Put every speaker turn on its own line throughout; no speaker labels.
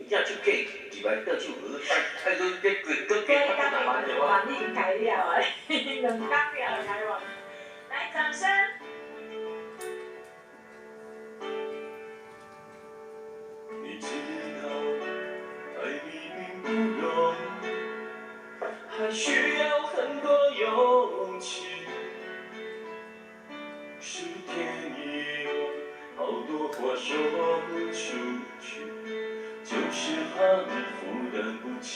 正手计入来倒手鱼，啊，佮加拍不打完对
哇，你已经开了啊，2工了开完。来，掌声。
你知道爱你并不容易，还需要很多勇气。10天以后，好多话说不出去，就是怕你负担不起。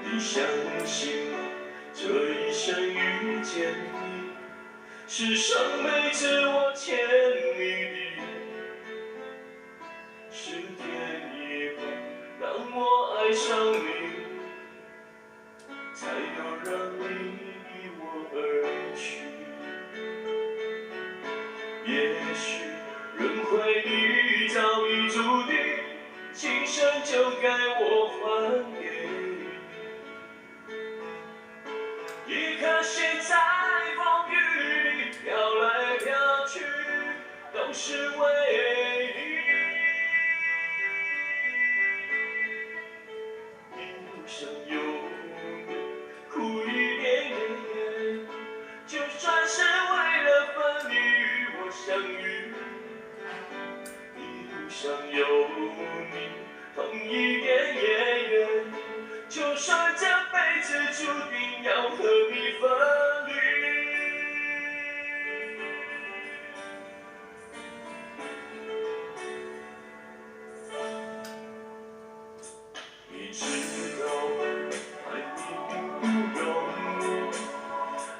你相信吗？这一生遇见你，是上辈子我欠你的。10天以后，让我爱上你，才有让你离我而去。也许轮回里早已注定，今生就该我还给你。一颗心在风雨里飘来飘去，都是为你。一路上有你，苦一点点，就算是为了分离与我相遇。一路上有你，痛一点也愿，就算这辈子注定要和你分离。你知道爱你并不容易，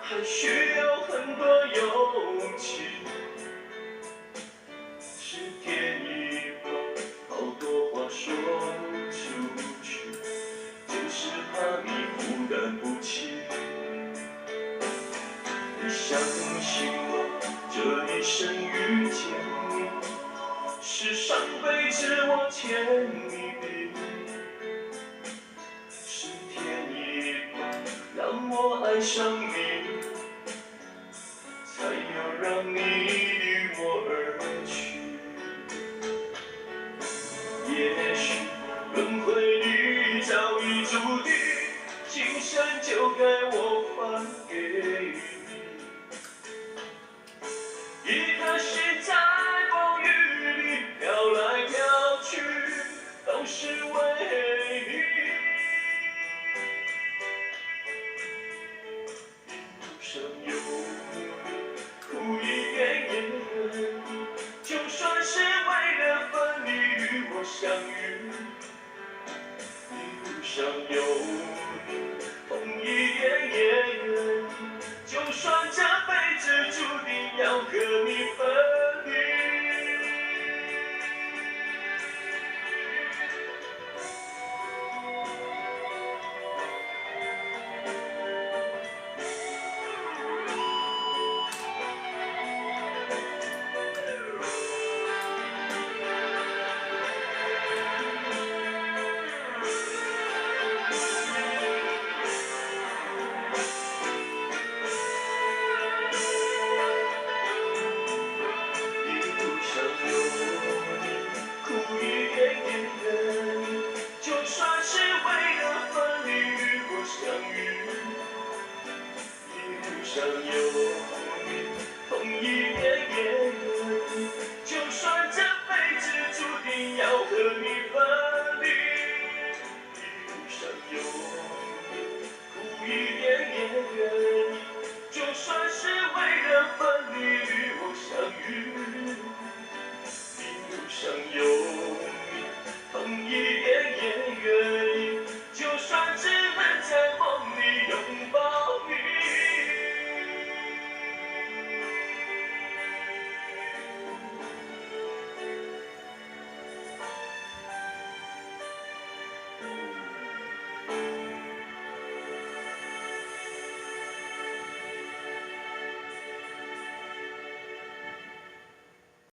还需要很多勇气。10天以后，好多话说不出去，就是怕你负担不起。你相信我，这一生遇见你，是上辈子我欠你的。10天以后，让我爱上你，才有让你离我而去。也许轮回里早已注定，今生就该我还给你。一颗心在风雨里飘来飘去，都是为你。路上有你，苦一点也愿，就算是为了分离与我相遇。一路上有你，痛一点也愿，就算这